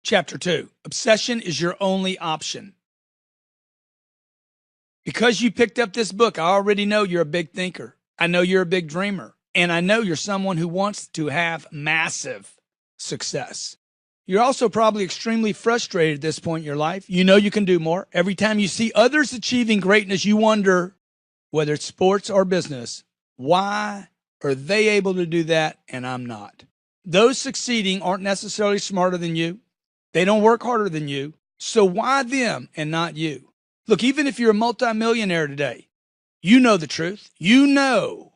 Chapter 2, Obsession is Your Only Option. Because you picked up this book, I already know you're a big thinker. I know you're a big dreamer. And I know you're someone who wants to have massive success. You're also probably extremely frustrated at this point in your life. You know you can do more. Every time you see others achieving greatness, you wonder, whether it's sports or business, why are they able to do that and I'm not? Those succeeding aren't necessarily smarter than you. They don't work harder than you. So why them and not you? Look, even if you're a multimillionaire today, you know the truth. You know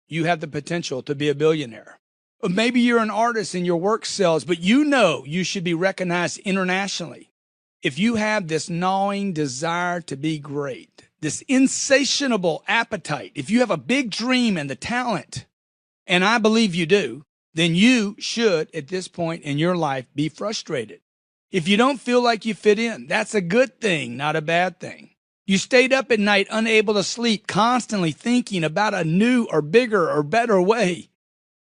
you have the potential to be a billionaire. Or maybe you're an artist and your work sells, but you know you should be recognized internationally. If you have this gnawing desire to be great, this insatiable appetite, if you have a big dream and the talent, and I believe you do, then you should, at this point in your life, be frustrated. If you don't feel like you fit in, that's a good thing, not a bad thing. You stayed up at night unable to sleep, constantly thinking about a new or bigger or better way.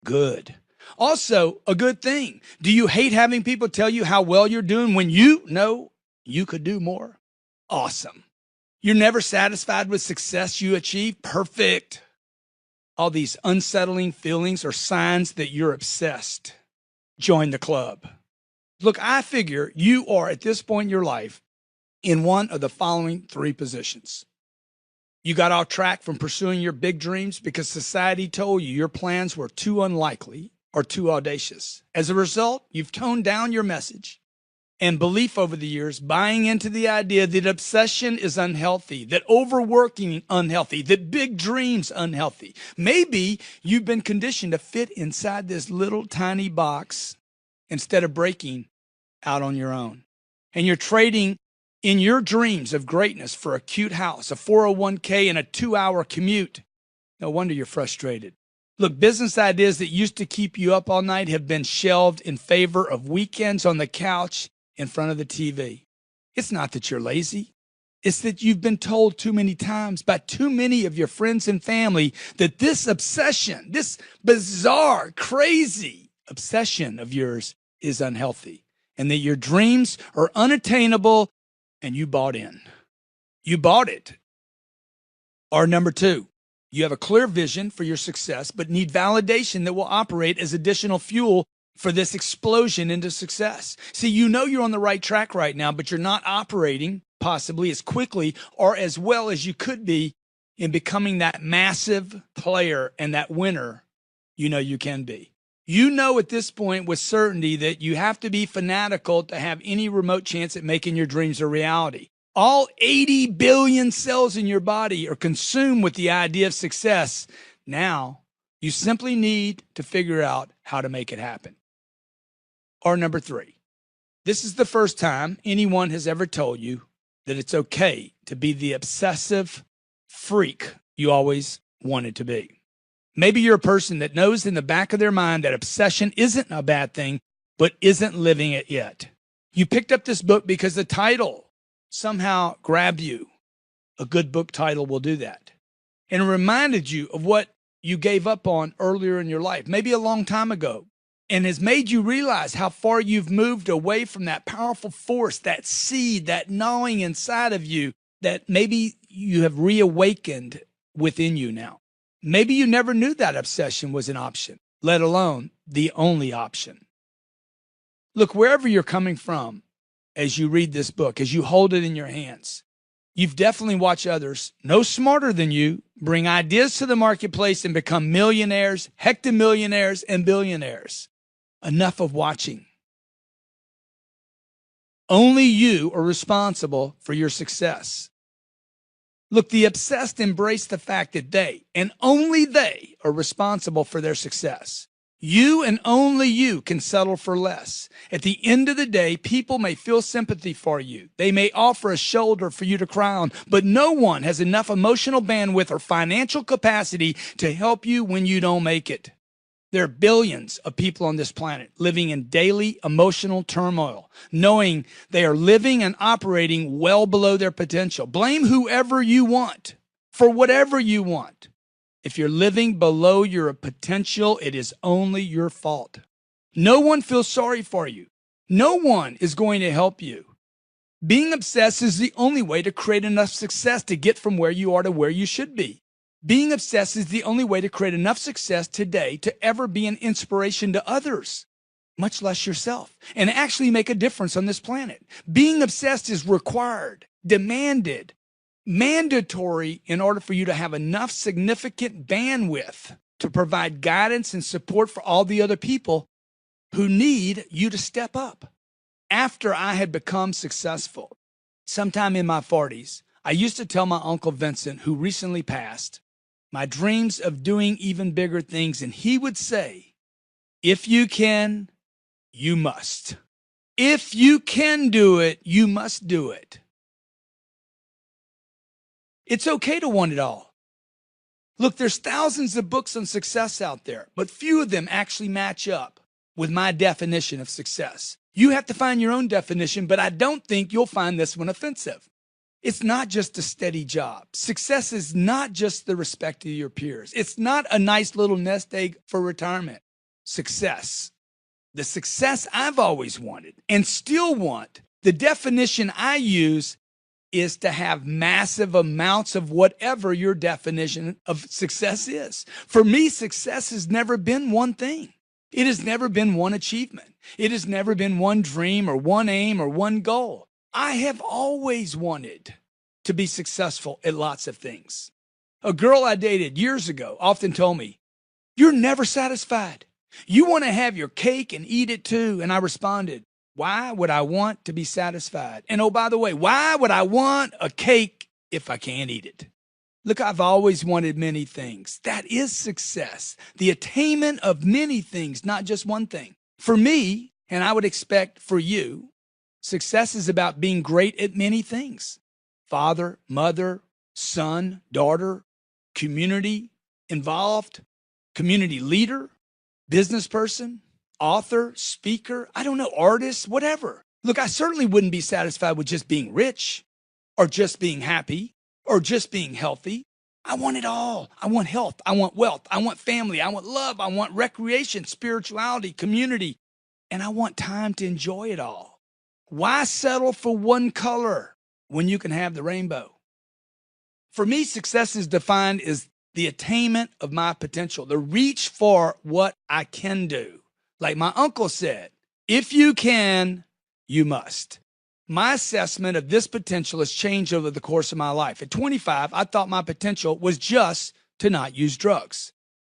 Good. Also, a good thing. Do you hate having people tell you how well you're doing when you know you could do more? Awesome. You're never satisfied with success you achieve? Perfect. All these unsettling feelings are signs that you're obsessed. Join the club. Look, I figure you are at this point in your life in one of the following three positions. You got off track from pursuing your big dreams because society told you your plans were too unlikely or too audacious. As a result, you've toned down your message and belief over the years, buying into the idea that obsession is unhealthy, that overworking unhealthy, that big dreams unhealthy. Maybe you've been conditioned to fit inside this little tiny box instead of breaking out on your own. And you're trading in your dreams of greatness for a cute house, a 401k, and a 2-hour commute. No wonder you're frustrated. Look, business ideas that used to keep you up all night have been shelved in favor of weekends on the couch in front of the TV. It's not that you're lazy. It's that you've been told too many times by too many of your friends and family that this obsession, this bizarre, crazy obsession of yours is unhealthy and that your dreams are unattainable and you bought in. You bought it. Or number two, you have a clear vision for your success, but need validation that will operate as additional fuel for this explosion into success. See, you know you're on the right track right now, but you're not operating possibly as quickly or as well as you could be in becoming that massive player and that winner you know you can be. You know at this point with certainty that you have to be fanatical to have any remote chance at making your dreams a reality. All 80 billion cells in your body are consumed with the idea of success. Now, you simply need to figure out how to make it happen. Or number three, this is the first time anyone has ever told you that it's okay to be the obsessive freak you always wanted to be. Maybe you're a person that knows in the back of their mind that obsession isn't a bad thing, but isn't living it yet. You picked up this book because the title somehow grabbed you. A good book title will do that. And it reminded you of what you gave up on earlier in your life, maybe a long time ago, and has made you realize how far you've moved away from that powerful force, that seed, that gnawing inside of you that maybe you have reawakened within you now. Maybe you never knew that obsession was an option, let alone the only option. Look, wherever you're coming from as you read this book, as you hold it in your hands, you've definitely watched others, no smarter than you, bring ideas to the marketplace and become millionaires, hectomillionaires, and billionaires. Enough of watching. Only you are responsible for your success. Look, the obsessed embrace the fact that they, and only they, are responsible for their success. You and only you can settle for less. At the end of the day, people may feel sympathy for you. They may offer a shoulder for you to cry on, but no one has enough emotional bandwidth or financial capacity to help you when you don't make it. There are billions of people on this planet living in daily emotional turmoil, knowing they are living and operating well below their potential. Blame whoever you want for whatever you want. If you're living below your potential, it is only your fault. No one feels sorry for you. No one is going to help you. Being obsessed is the only way to create enough success to get from where you are to where you should be. Being obsessed is the only way to create enough success today to ever be an inspiration to others, much less yourself, and actually make a difference on this planet. Being obsessed is required, demanded, mandatory in order for you to have enough significant bandwidth to provide guidance and support for all the other people who need you to step up. After I had become successful, sometime in my 40s, I used to tell my Uncle Vincent, who recently passed, my dreams of doing even bigger things, and he would say, if you can, you must. If you can do it, you must do it. It's okay to want it all. Look, there's thousands of books on success out there, but few of them actually match up with my definition of success. You have to find your own definition, but I don't think you'll find this one offensive. It's not just a steady job. Success is not just the respect of your peers. It's not a nice little nest egg for retirement. Success, the success I've always wanted and still want, the definition I use is to have massive amounts of whatever your definition of success is. For me, success has never been one thing. It has never been one achievement. It has never been one dream or one aim or one goal. I have always wanted to be successful at lots of things. A girl I dated years ago often told me, "You're never satisfied. You want to have your cake and eat it too." And I responded, "Why would I want to be satisfied? And oh, by the way, why would I want a cake if I can't eat it?" Look, I've always wanted many things. That is success, the attainment of many things, not just one thing. For me, and I would expect for you, success is about being great at many things. Father, mother, son, daughter, community involved, community leader, business person, author, speaker, I don't know, artist, whatever. Look, I certainly wouldn't be satisfied with just being rich or just being happy or just being healthy. I want it all. I want health. I want wealth. I want family. I want love. I want recreation, spirituality, community, and I want time to enjoy it all. Why settle for one color when you can have the rainbow? For me, success is defined as the attainment of my potential, the reach for what I can do. Like my uncle said, if you can, you must. My assessment of this potential has changed over the course of my life. At 25, I thought my potential was just to not use drugs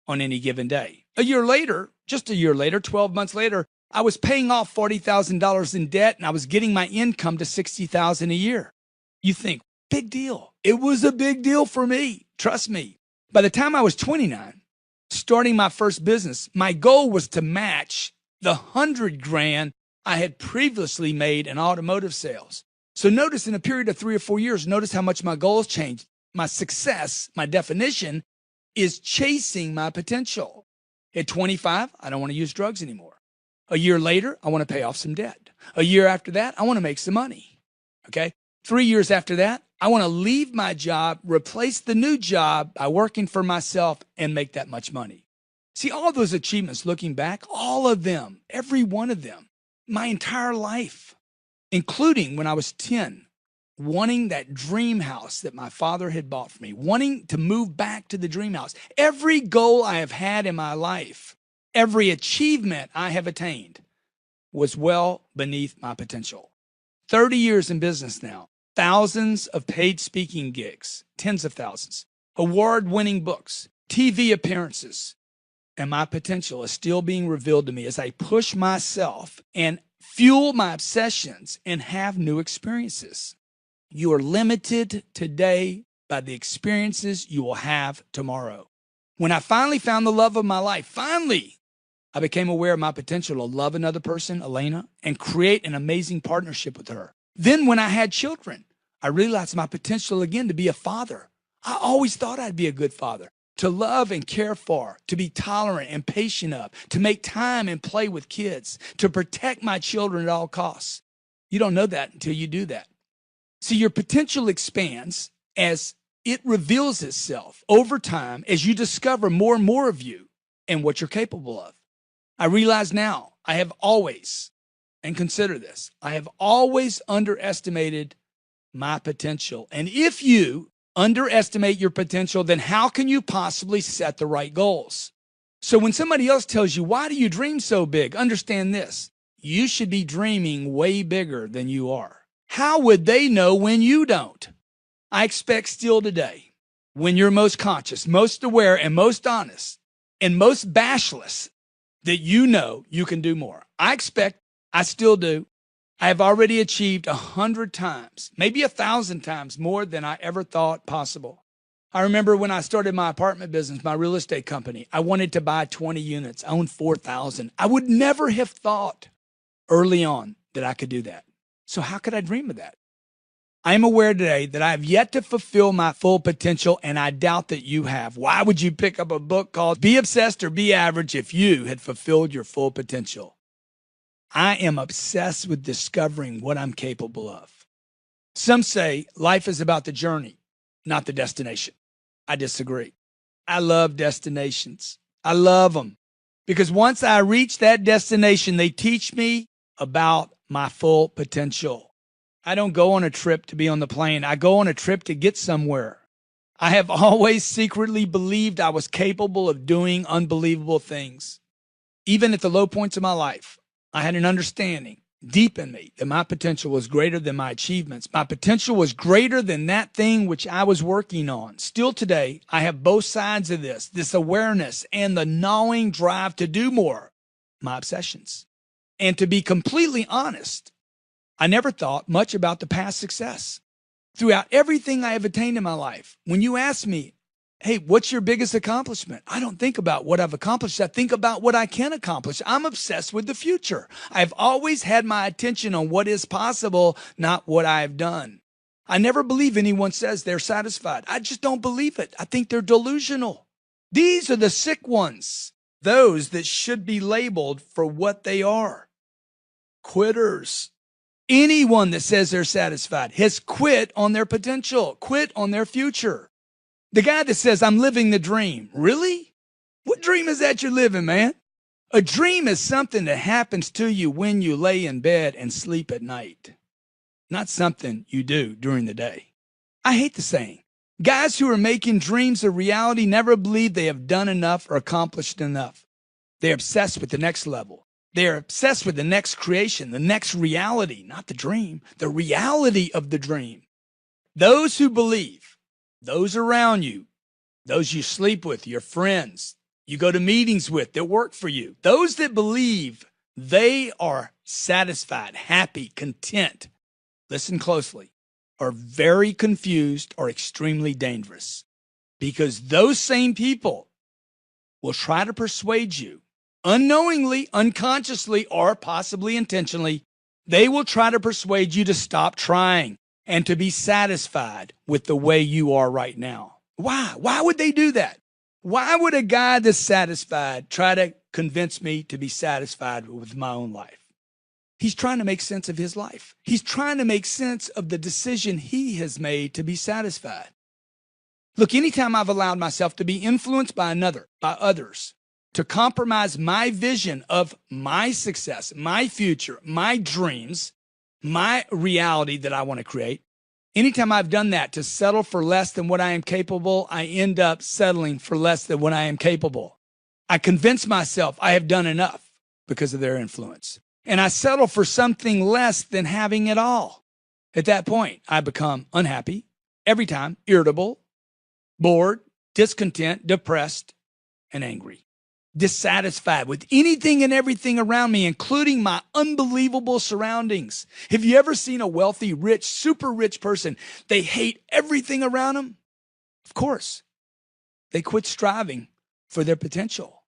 on any given day. A year later, 12 months later, I was paying off $40,000 in debt and I was getting my income to $60,000 a year. You think, big deal. It was a big deal for me. Trust me. By the time I was 29, starting my first business, my goal was to match the $100,000 I had previously made in automotive sales. So notice in a period of 3 or 4 years, notice how much my goals changed. My success, my definition, is chasing my potential. At 25, I don't want to use drugs anymore. A year later, I want to pay off some debt. A year after that, I want to make some money. Okay? 3 years after that, I want to leave my job, replace the new job by working for myself and make that much money. See, all those achievements, looking back, all of them, every one of them, my entire life, including when I was 10, wanting that dream house that my father had bought for me, wanting to move back to the dream house. Every goal I have had in my life, every achievement I have attained was well beneath my potential. 30 years in business now, thousands of paid speaking gigs, tens of thousands, award-winning books, TV appearances, and my potential is still being revealed to me as I push myself and fuel my obsessions and have new experiences. You are limited today by the experiences you will have tomorrow. When I finally found the love of my life, I became aware of my potential to love another person, Elena, and create an amazing partnership with her. Then when I had children, I realized my potential again to be a father. I always thought I'd be a good father. To love and care for, to be tolerant and patient of, to make time and play with kids, to protect my children at all costs. You don't know that until you do that. See, your potential expands as it reveals itself over time as you discover more and more of you and what you're capable of. I realize now I have always And consider this. I have always underestimated my potential. And if you underestimate your potential, then how can you possibly set the right goals? So when somebody else tells you, why do you dream so big? Understand this. You should be dreaming way bigger than you are. How would they know when you don't? I expect still today, when you're most conscious, most aware, and most honest, and most bashless, that you know you can do more. I still do. I have already achieved 100 times, maybe 1,000 times more than I ever thought possible. I remember when I started my apartment business, my real estate company, I wanted to buy 20 units. I owned 4,000. I would never have thought early on that I could do that. So how could I dream of that? I am aware today that I have yet to fulfill my full potential, and I doubt that you have. Why would you pick up a book called Be Obsessed or Be Average if you had fulfilled your full potential? I am obsessed with discovering what I'm capable of. Some say life is about the journey, not the destination. I disagree. I love destinations. I love them because once I reach that destination, they teach me about my full potential. I don't go on a trip to be on the plane. I go on a trip to get somewhere. I have always secretly believed I was capable of doing unbelievable things. Even at the low points of my life, I had an understanding deep in me that my potential was greater than my achievements. My potential was greater than that thing which I was working on. Still today, I have both sides of this awareness and the gnawing drive to do more, my obsessions. And to be completely honest, I never thought much about the past success. Throughout everything I have attained in my life, when you ask me, hey, what's your biggest accomplishment? I don't think about what I've accomplished. I think about what I can accomplish. I'm obsessed with the future. I've always had my attention on what is possible, not what I've done. I never believe anyone says they're satisfied. I just don't believe it. I think they're delusional. These are the sick ones, those that should be labeled for what they are. Quitters. Anyone that says they're satisfied has quit on their potential, quit on their future. The guy that says, I'm living the dream. Really? What dream is that you're living, man? A dream is something that happens to you when you lay in bed and sleep at night, not something you do during the day. I hate the saying. Guys who are making dreams a reality never believe they have done enough or accomplished enough. They're obsessed with the next level. They're obsessed with the next creation, the next reality, not the dream, the reality of the dream. Those who believe, those around you, those you sleep with, your friends, you go to meetings with that work for you, those that believe they are satisfied, happy, content, listen closely, are very confused or extremely dangerous because those same people will try to persuade you unknowingly, unconsciously, or possibly intentionally. They will try to persuade you to stop trying and to be satisfied with the way you are right now. Why? Why would they do that? Why would a guy that's satisfied try to convince me to be satisfied with my own life? He's trying to make sense of his life. He's trying to make sense of the decision he has made to be satisfied. Look, anytime I've allowed myself to be influenced by others, to compromise my vision of my success, my future, my dreams, my reality that I want to create, anytime I've done that to settle for less than what I am capable, I end up settling for less than what I am capable. I convince myself I have done enough because of their influence. And I settle for something less than having it all. At that point, I become unhappy, every time irritable, bored, discontent, depressed, and angry. Dissatisfied with anything and everything around me, including my unbelievable surroundings. Have you ever seen a wealthy, rich, super rich person? They hate everything around them. Of course, they quit striving for their potential.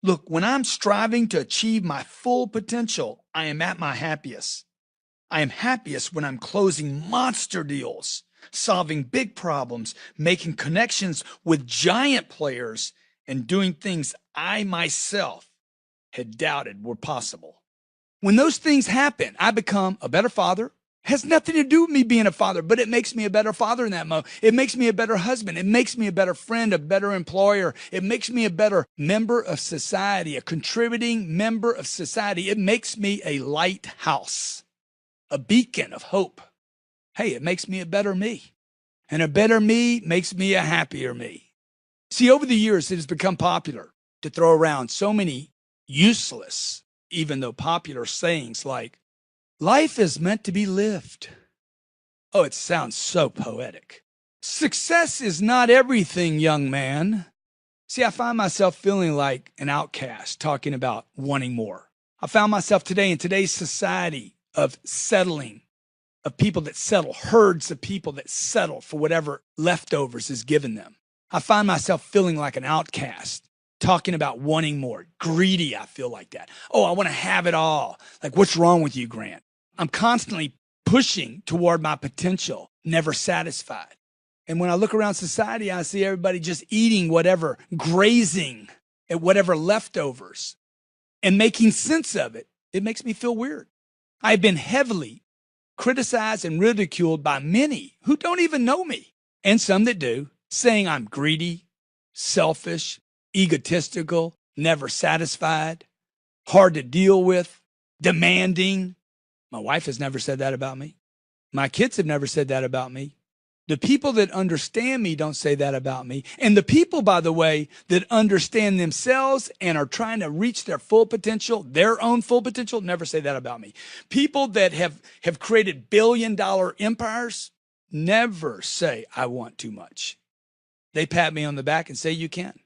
Look, when I'm striving to achieve my full potential, I am at my happiest. I am happiest when I'm closing monster deals, solving big problems, making connections with giant players, and doing things I myself had doubted were possible. When those things happen, I become a better father, Has nothing to do with me being a father, but it makes me a better father in that moment. It makes me a better husband. It makes me a better friend, a better employer. It makes me a better member of society, a contributing member of society. It makes me a lighthouse, a beacon of hope. Hey, it makes me a better me. And a better me makes me a happier me. See, over the years, it has become popular to throw around so many useless, even though popular sayings like, life is meant to be lived. Oh, it sounds so poetic. Success is not everything, young man. See, I find myself feeling like an outcast talking about wanting more. I found myself today in today's society of settling, of people that settle, herds of people that settle for whatever leftovers is given them. I find myself feeling like an outcast, talking about wanting more. Greedy, I feel like that. Oh, I want to have it all. Like, what's wrong with you, Grant? I'm constantly pushing toward my potential, never satisfied. And when I look around society, I see everybody just eating whatever, grazing at whatever leftovers and making sense of it. It makes me feel weird. I've been heavily criticized and ridiculed by many who don't even know me, and some that do, saying I'm greedy, selfish, egotistical, never satisfied, hard to deal with, demanding. My wife has never said that about me. My kids have never said that about me. The people that understand me don't say that about me. And the people, by the way, that understand themselves and are trying to reach their full potential, their own full potential, never say that about me. People that have created billion-dollar empires never say, I want too much. They pat me on the back and say, you can.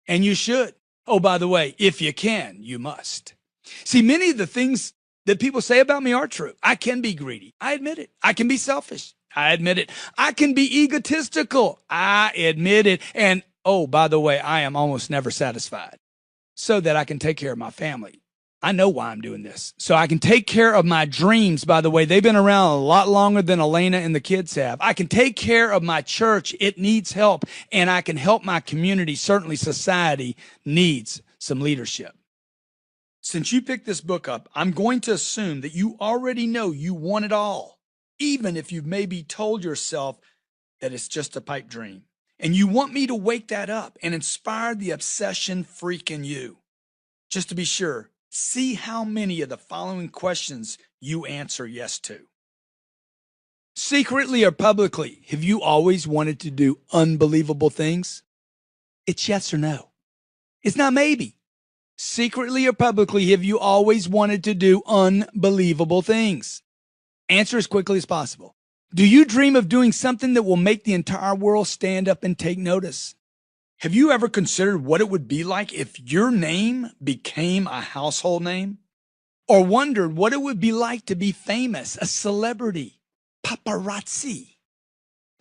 And you should. Oh, by the way, if you can, you must. See, many of the things that people say about me are true. I can be greedy. I admit it. I can be selfish. I admit it. I can be egotistical. I admit it. And oh, by the way, I am almost never satisfied so that I can take care of my family. I know why I'm doing this. So I can take care of my dreams. By the way, they've been around a lot longer than Elena and the kids have. I can take care of my church. It needs help. And I can help my community. Certainly society needs some leadership. Since you picked this book up, I'm going to assume that you already know you want it all, even if you've maybe told yourself that it's just a pipe dream. And you want me to wake that up and inspire the obsession freak in you. Just to be sure, see how many of the following questions you answer yes to. Secretly or publicly, have you always wanted to do unbelievable things? It's yes or no. It's not maybe. Secretly or publicly, have you always wanted to do unbelievable things? Answer as quickly as possible. Do you dream of doing something that will make the entire world stand up and take notice? Have you ever considered what it would be like if your name became a household name? Or wondered what it would be like to be famous, a celebrity, paparazzi?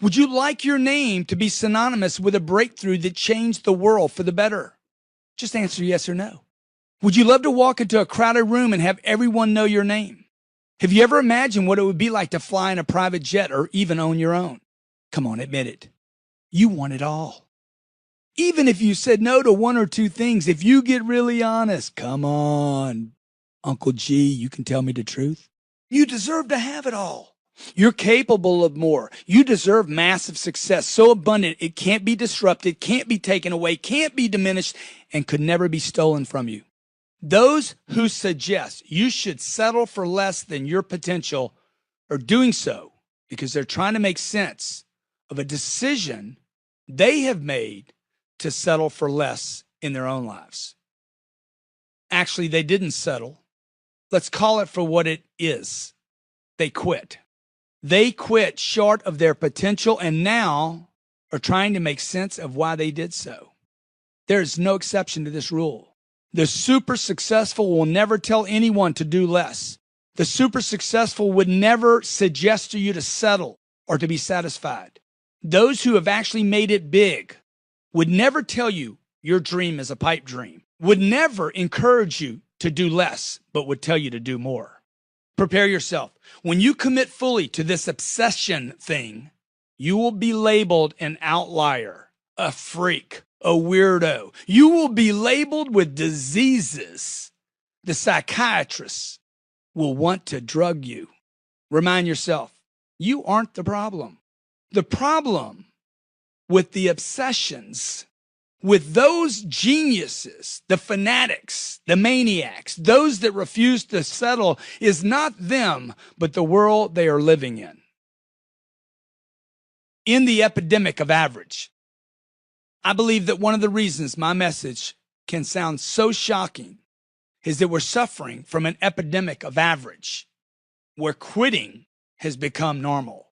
Would you like your name to be synonymous with a breakthrough that changed the world for the better? Just answer yes or no. Would you love to walk into a crowded room and have everyone know your name? Have you ever imagined what it would be like to fly in a private jet or even own your own? Come on, admit it. You want it all. Even if you said no to one or two things, if you get really honest, come on, Uncle G, you can tell me the truth. You deserve to have it all. You're capable of more. You deserve massive success, so abundant it can't be disrupted, can't be taken away, can't be diminished, and could never be stolen from you. Those who suggest you should settle for less than your potential are doing so because they're trying to make sense of a decision they have made to settle for less in their own lives. Actually, they didn't settle. Let's call it for what it is. They quit. They quit short of their potential and now are trying to make sense of why they did so. There is no exception to this rule. The super successful will never tell anyone to do less. The super successful would never suggest to you to settle or to be satisfied. Those who have actually made it big would never tell you your dream is a pipe dream, would never encourage you to do less, but would tell you to do more. Prepare yourself. When you commit fully to this obsession thing, you will be labeled an outlier, a freak, a weirdo. You will be labeled with diseases. The psychiatrists will want to drug you. Remind yourself, you aren't the problem. The problem with the obsessions, with those geniuses, the fanatics, the maniacs, those that refuse to settle, is not them, but the world they are living in. In the epidemic of average, I believe that one of the reasons my message can sound so shocking is that we're suffering from an epidemic of average, where quitting has become normal.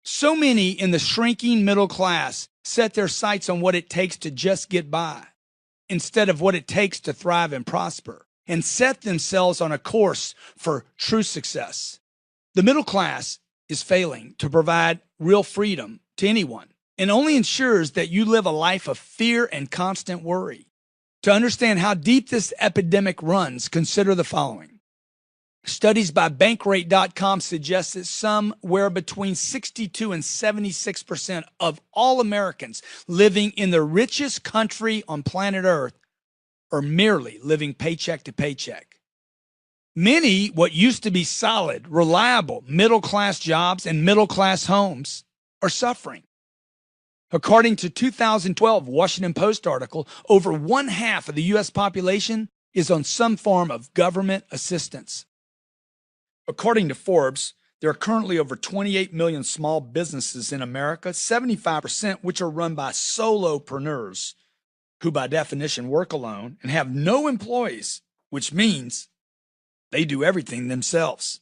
So many in the shrinking middle class set their sights on what it takes to just get by, instead of what it takes to thrive and prosper, and set themselves on a course for true success. The middle class is failing to provide real freedom to anyone, and only ensures that you live a life of fear and constant worry. To understand how deep this epidemic runs, consider the following. Studies by Bankrate.com suggest that somewhere between 62 and 76% of all Americans living in the richest country on planet Earth are merely living paycheck to paycheck. Many, what used to be solid, reliable, middle-class jobs and middle-class homes are suffering. According to 2012 Washington Post article, over one half of the U.S. population is on some form of government assistance. According to Forbes, there are currently over 28 million small businesses in America, 75% which are run by solopreneurs, who by definition work alone and have no employees, which means they do everything themselves.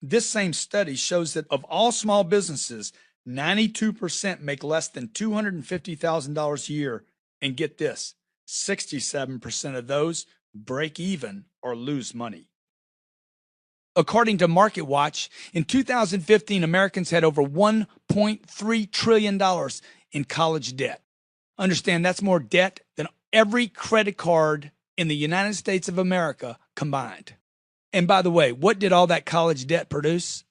This same study shows that of all small businesses, 92% make less than $250,000 a year, and get this, 67% of those break even or lose money. According to MarketWatch, in 2015, Americans had over $1.3 trillion in college debt. Understand that's more debt than every credit card in the United States of America combined. And by the way, what did all that college debt produce?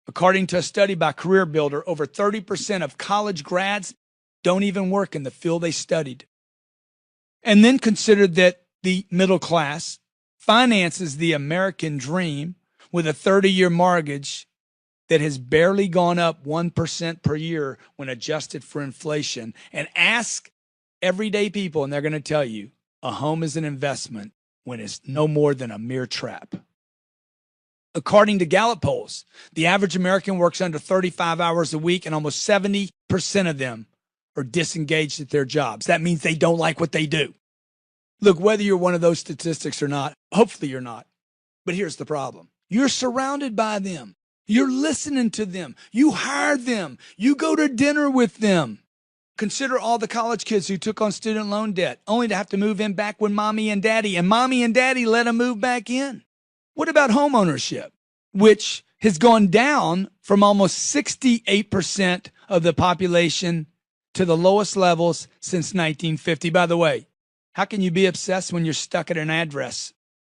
According to a study by Career Builder, over 30% of college grads don't even work in the field they studied. And then consider that the middle class finances the American dream with a 30-year mortgage that has barely gone up 1% per year when adjusted for inflation. And ask everyday people, and they're going to tell you, a home is an investment when it's no more than a mere trap. According to Gallup polls, the average American works under 35 hours a week, and almost 70% of them are disengaged at their jobs. That means they don't like what they do. Look, whether you're one of those statistics or not, hopefully you're not. But here's the problem. You're surrounded by them. You're listening to them. You hire them. You go to dinner with them. Consider all the college kids who took on student loan debt, only to have to move in back when mommy and daddy let them move back in. What about home ownership, which has gone down from almost 68% of the population to the lowest levels since 1950? By the way, how can you be obsessed when you're stuck at an address?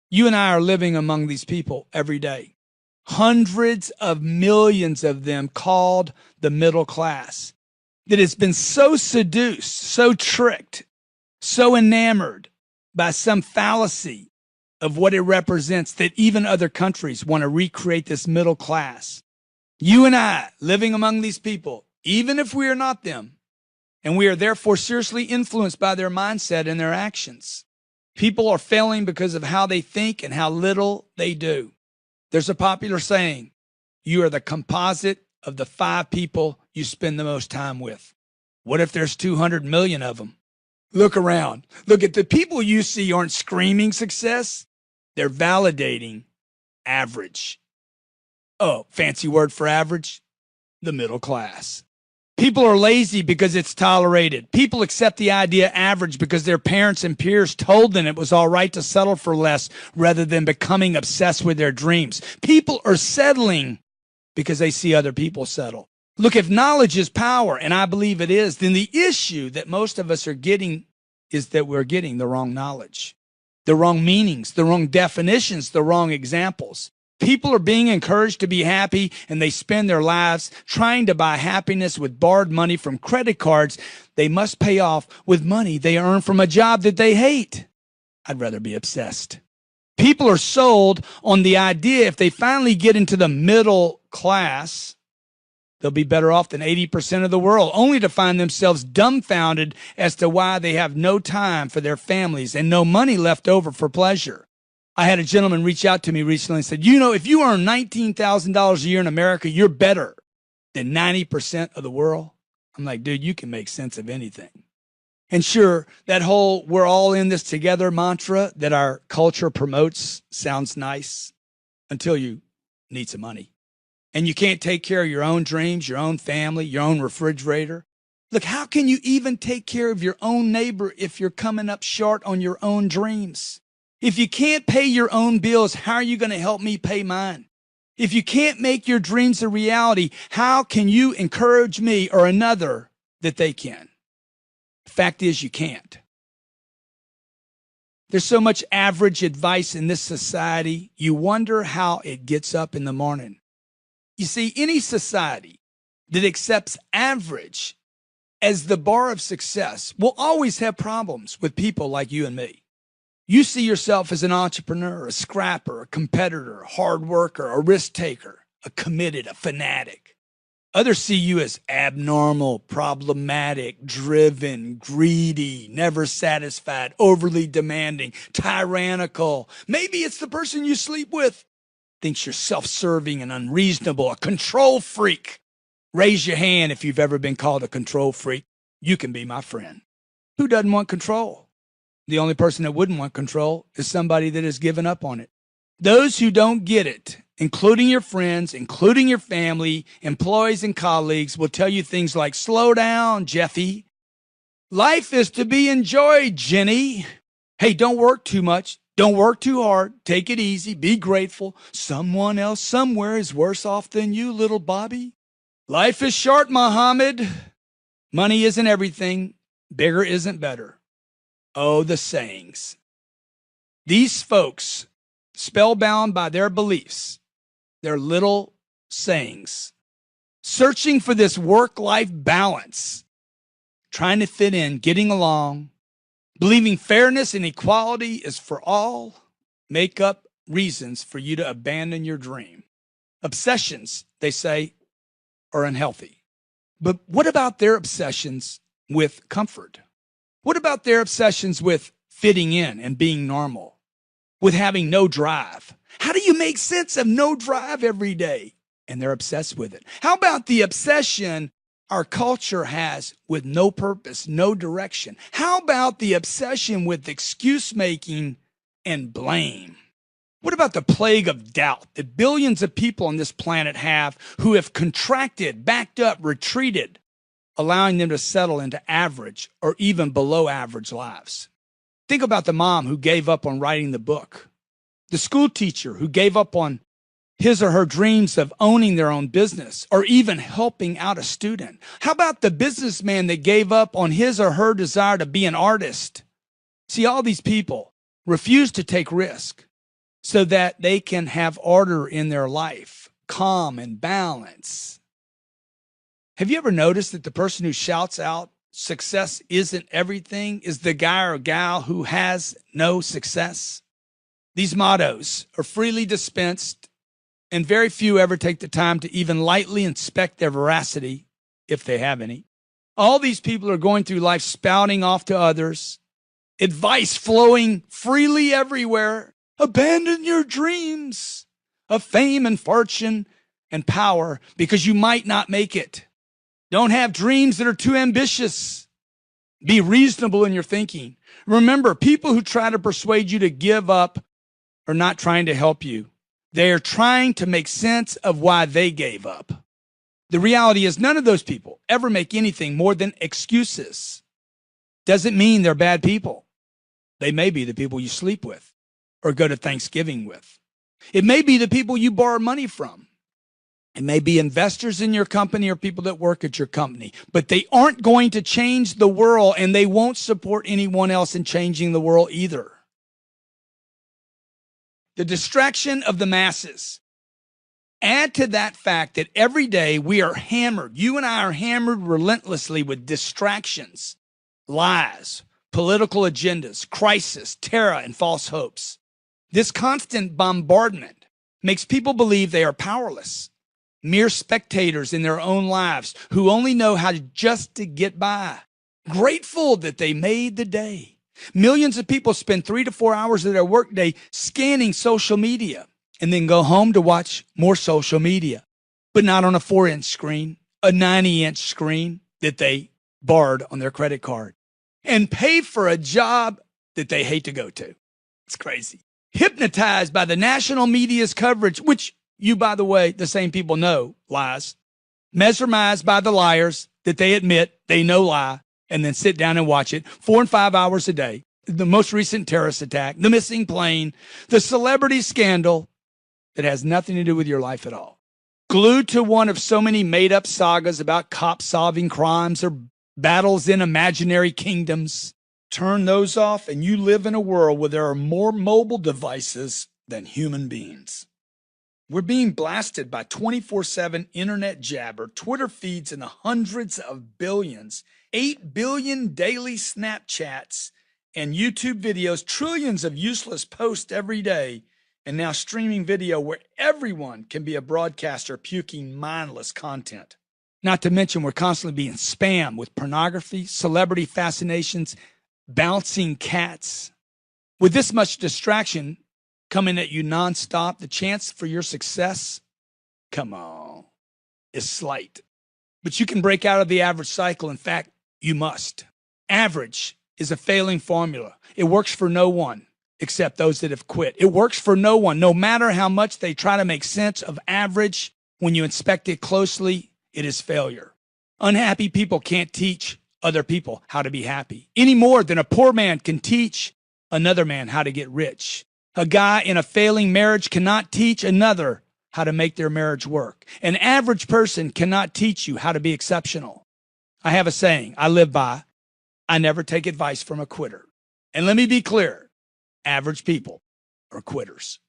You and I are living among these people every day. Hundreds of millions of them called the middle class, that has been so seduced, so tricked, so enamored by some fallacy of what it represents that even other countries want to recreate this middle class. You and I, living among these people, even if we are not them, and we are therefore seriously influenced by their mindset and their actions. People are failing because of how they think and how little they do. There's a popular saying, you are the composite of the 5 people you spend the most time with. What if there's 200 million of them? Look around. Look at the people you see aren't screaming success. They're validating average. Oh, fancy word for average? The middle class. People are lazy because it's tolerated. People accept the idea average because their parents and peers told them it was all right to settle for less rather than becoming obsessed with their dreams. People are settling because they see other people settle. Look, if knowledge is power, and I believe it is, then the issue that most of us are getting is that we're getting the wrong knowledge, the wrong meanings, the wrong definitions, the wrong examples. People are being encouraged to be happy, and they spend their lives trying to buy happiness with borrowed money from credit cards they must pay off with money they earn from a job that they hate. I'd rather be obsessed. People are sold on the idea if they finally get into the middle class, they'll be better off than 80% of the world, only to find themselves dumbfounded as to why they have no time for their families and no money left over for pleasure. I had a gentleman reach out to me recently and said, if you earn $19,000 a year in America, you're better than 90% of the world. I'm like, dude, you can make sense of anything. And sure, that whole we're all in this together mantra that our culture promotes sounds nice until you need some money. And you can't take care of your own dreams, your own family, your own refrigerator. Look, how can you even take care of your own neighbor if you're coming up short on your own dreams? If you can't pay your own bills, how are you going to help me pay mine? If you can't make your dreams a reality, how can you encourage me or another that they can? The fact is, you can't. There's so much average advice in this society, you wonder how it gets up in the morning. You see, any society that accepts average as the bar of success will always have problems with people like you and me. You see yourself as an entrepreneur, a scrapper, a competitor, a hard worker, a risk taker, a committed, a fanatic. Others see you as abnormal, problematic, driven, greedy, never satisfied, overly demanding, tyrannical. Maybe it's the person you sleep with. Thinks you're self-serving and unreasonable, a control freak. Raise your hand if you've ever been called a control freak. You can be my friend. Who doesn't want control? The only person that wouldn't want control is somebody that has given up on it. Those who don't get it, including your friends, including your family, employees and colleagues, will tell you things like, slow down, Jeffy. Life is to be enjoyed, Jenny. Hey, don't work too much. Don't work too hard. Take it easy. Be grateful. Someone else somewhere is worse off than you, little Bobby. Life is short, Muhammad. Money isn't everything. Bigger isn't better. Oh, the sayings. These folks, spellbound by their beliefs, their little sayings, searching for this work-life balance, trying to fit in, getting along, believing fairness and equality is for all, make up reasons for you to abandon your dream. Obsessions, they say, are unhealthy. But what about their obsessions with comfort? What about their obsessions with fitting in and being normal, with having no drive? How do you make sense of no drive every day? And they're obsessed with it. How about the obsession our culture has with no purpose, no direction? How about the obsession with excuse making and blame? What about the plague of doubt that billions of people on this planet have who have contracted, backed up, retreated, allowing them to settle into average or even below average lives? Think about the mom who gave up on writing the book, the school teacher who gave up on his or her dreams of owning their own business or even helping out a student. How about the businessman that gave up on his or her desire to be an artist? See, all these people refuse to take risk so that they can have order in their life, calm and balance. Have you ever noticed that the person who shouts out success isn't everything is the guy or gal who has no success? These mottos are freely dispensed, and very few ever take the time to even lightly inspect their veracity, if they have any. All these people are going through life spouting off to others, advice flowing freely everywhere. Abandon your dreams of fame and fortune and power because you might not make it. Don't have dreams that are too ambitious. Be reasonable in your thinking. Remember, people who try to persuade you to give up are not trying to help you. They are trying to make sense of why they gave up. The reality is none of those people ever make anything more than excuses. Doesn't mean they're bad people. They may be the people you sleep with or go to Thanksgiving with. It may be the people you borrow money from. It may be investors in your company or people that work at your company, but they aren't going to change the world, and they won't support anyone else in changing the world either. The distraction of the masses. Add to that fact that every day we are hammered. You and I are hammered relentlessly with distractions, lies, political agendas, crisis, terror, and false hopes. This constant bombardment makes people believe they are powerless, mere spectators in their own lives who only know how to get by, grateful that they made the day. Millions of people spend 3 to 4 hours of their workday scanning social media and then go home to watch more social media, but not on a 4-inch screen, a 90-inch screen that they borrowed on their credit card, and pay for a job that they hate to go to. It's crazy. Hypnotized by the national media's coverage, which you, by the way, the same people know lies. Mesmerized by the liars that they admit they know lie, and then sit down and watch it 4 and 5 hours a day. The most recent terrorist attack, the missing plane, the celebrity scandal that has nothing to do with your life at all. Glued to one of so many made-up sagas about cops solving crimes or battles in imaginary kingdoms. Turn those off and you live in a world where there are more mobile devices than human beings. We're being blasted by 24/7 internet jabber, Twitter feeds in the hundreds of billions, 8 billion daily Snapchats and YouTube videos, trillions of useless posts every day, and now streaming video where everyone can be a broadcaster puking mindless content. Not to mention we're constantly being spammed with pornography, celebrity fascinations, bouncing cats. With this much distraction coming at you nonstop, the chance for your success, come on, is slight. But you can break out of the average cycle. In fact, you must. Average is a failing formula. It works for no one except those that have quit. It works for no one, no matter how much they try to make sense of average. When you inspect it closely, it is failure. Unhappy people can't teach other people how to be happy any more than a poor man can teach another man how to get rich. A guy in a failing marriage cannot teach another how to make their marriage work. An average person cannot teach you how to be exceptional. I have a saying I live by. I never take advice from a quitter. And let me be clear, average people are quitters.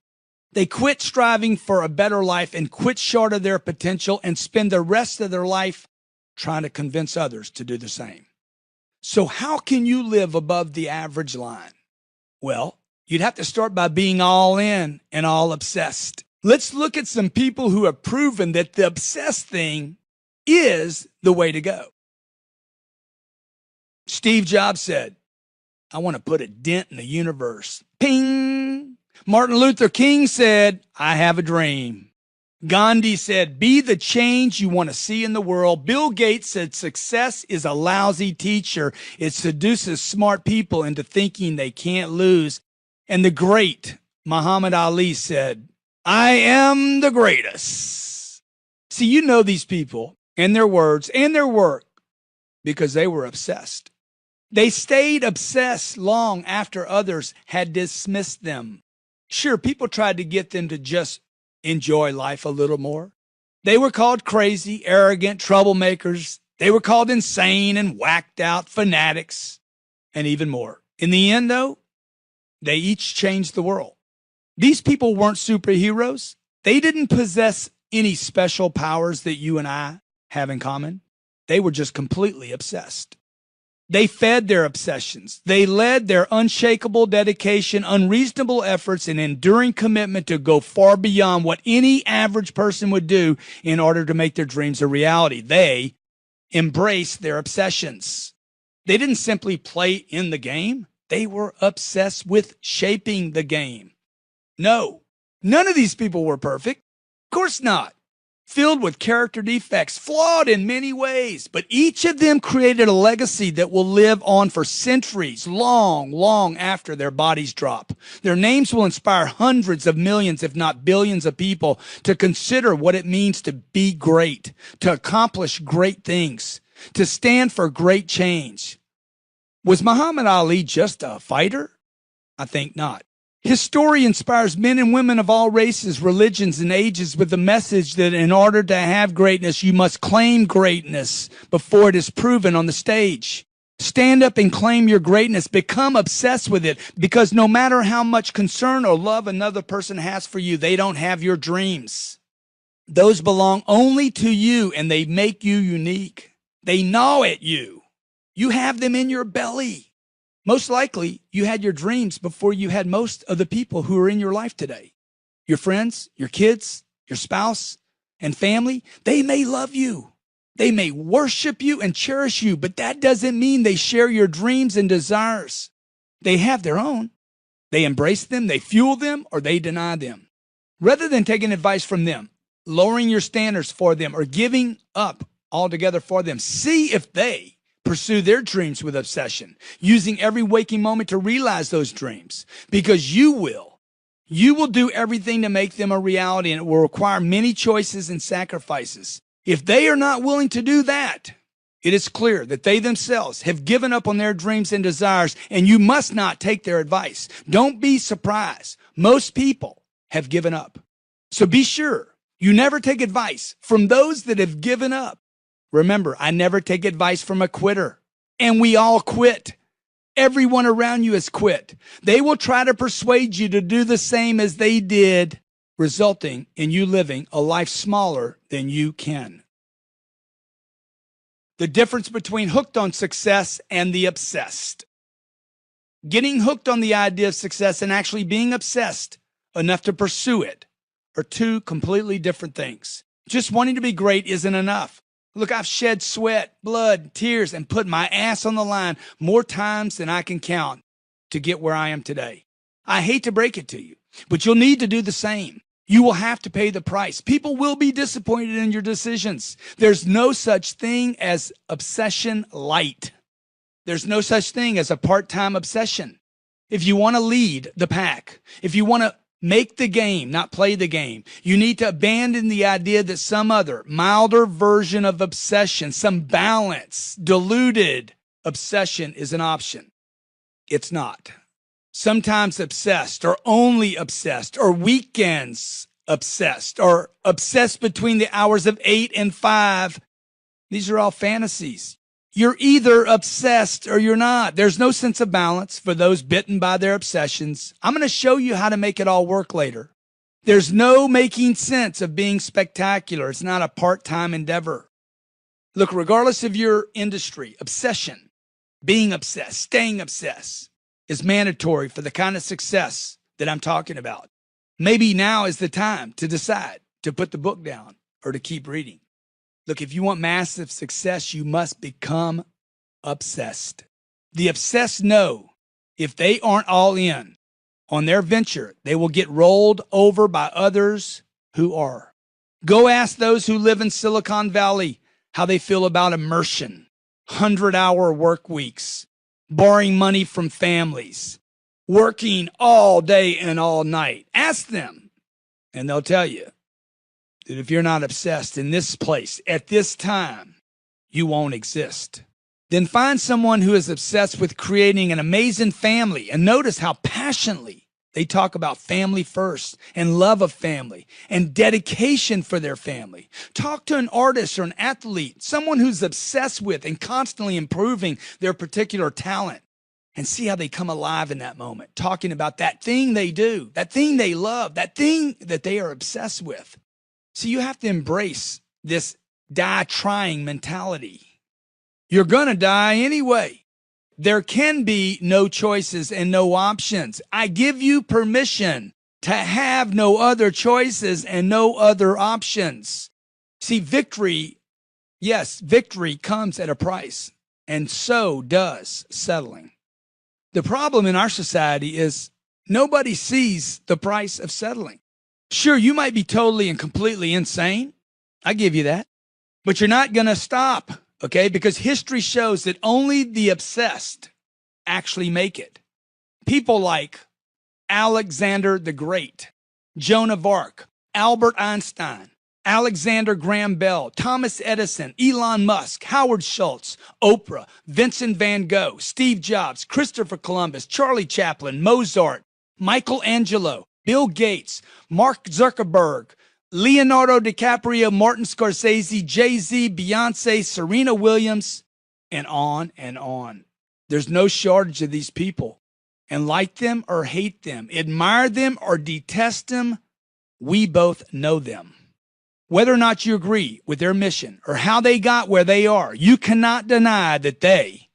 They quit striving for a better life and quit short of their potential and spend the rest of their life trying to convince others to do the same. So how can you live above the average line? Well, you'd have to start by being all in and all obsessed. Let's look at some people who have proven that the obsessed thing is the way to go. Steve Jobs said, I want to put a dent in the universe. Ping! Martin Luther King said, I have a dream. Gandhi said, be the change you want to see in the world. Bill Gates said, success is a lousy teacher. It seduces smart people into thinking they can't lose. And the great Muhammad Ali said, I am the greatest. See, you know these people and their words and their work because they were obsessed. They stayed obsessed long after others had dismissed them. Sure, people tried to get them to just enjoy life a little more. They were called crazy, arrogant, troublemakers. They were called insane and whacked out fanatics and even more. In the end, though, they each changed the world. These people weren't superheroes. They didn't possess any special powers that you and I have in common. They were just completely obsessed. They fed their obsessions. They led their unshakable dedication, unreasonable efforts, and enduring commitment to go far beyond what any average person would do in order to make their dreams a reality. They embraced their obsessions. They didn't simply play in the game. They were obsessed with shaping the game. No, none of these people were perfect. Of course not. Filled with character defects, flawed in many ways, but each of them created a legacy that will live on for centuries, long after their bodies drop. Their names will inspire hundreds of millions, if not billions of people to consider what it means to be great, to accomplish great things, to stand for great change. Was Muhammad Ali just a fighter? I think not. His story inspires men and women of all races, religions, and ages with the message that in order to have greatness, you must claim greatness before it is proven on the stage. Stand up and claim your greatness. Become obsessed with it, because no matter how much concern or love another person has for you, they don't have your dreams. Those belong only to you, and they make you unique. They gnaw at you. You have them in your belly. Most likely, you had your dreams before you had most of the people who are in your life today. Your friends, your kids, your spouse, and family, they may love you. They may worship you and cherish you, but that doesn't mean they share your dreams and desires. They have their own. They embrace them, they fuel them, or they deny them. Rather than taking advice from them, lowering your standards for them, or giving up altogether for them, see if they pursue their dreams with obsession, using every waking moment to realize those dreams, because you will. You will do everything to make them a reality, and it will require many choices and sacrifices. If they are not willing to do that, it is clear that they themselves have given up on their dreams and desires, and you must not take their advice. Don't be surprised. Most people have given up. So be sure you never take advice from those that have given up. Remember, I never take advice from a quitter, and we all quit. Everyone around you has quit. They will try to persuade you to do the same as they did, resulting in you living a life smaller than you can. The difference between hooked on success and the obsessed. Getting hooked on the idea of success and actually being obsessed enough to pursue it are two completely different things. Just wanting to be great isn't enough. Look, I've shed sweat, blood, tears, and put my ass on the line more times than I can count to get where I am today. I hate to break it to you, but you'll need to do the same. You will have to pay the price. People will be disappointed in your decisions. There's no such thing as obsession light. There's no such thing as a part-time obsession. If you want to lead the pack, if you want to make the game, not play the game, you need to abandon the idea that some other, milder version of obsession, some balanced, diluted obsession is an option. It's not. Sometimes obsessed, or only obsessed, or weekends obsessed, or obsessed between the hours of 8 and 5. These are all fantasies. You're either obsessed or you're not. There's no sense of balance for those bitten by their obsessions. I'm going to show you how to make it all work later. There's no making sense of being spectacular. It's not a part-time endeavor. Look, regardless of your industry, obsession, being obsessed, staying obsessed, is mandatory for the kind of success that I'm talking about. Maybe now is the time to decide to put the book down or to keep reading. Look, if you want massive success, you must become obsessed. The obsessed know if they aren't all in on their venture, they will get rolled over by others who are. Go ask those who live in Silicon Valley how they feel about immersion, 100-hour work weeks, borrowing money from families, working all day and all night. Ask them, and they'll tell you that if you're not obsessed in this place at this time, you won't exist. Then find someone who is obsessed with creating an amazing family, and notice how passionately they talk about family first and love of family and dedication for their family. Talk to an artist or an athlete, someone who's obsessed with and constantly improving their particular talent, and see how they come alive in that moment, talking about that thing they do, that thing they love, that thing that they are obsessed with. So you have to embrace this die trying mentality. You're going to die anyway. There can be no choices and no options. I give you permission to have no other choices and no other options. See, victory, yes, victory comes at a price, and so does settling. The problem in our society is nobody sees the price of settling. Sure, you might be totally and completely insane. I give you that. But you're not going to stop, okay? Because history shows that only the obsessed actually make it. People like Alexander the Great, Joan of Arc, Albert Einstein, Alexander Graham Bell, Thomas Edison, Elon Musk, Howard Schultz, Oprah, Vincent van Gogh, Steve Jobs, Christopher Columbus, Charlie Chaplin, Mozart, Michelangelo, Bill Gates, Mark Zuckerberg, Leonardo DiCaprio, Martin Scorsese, Jay-Z, Beyonce, Serena Williams, and on and on. There's no shortage of these people. And like them or hate them, admire them or detest them, we both know them. Whether or not you agree with their mission or how they got where they are, you cannot deny that they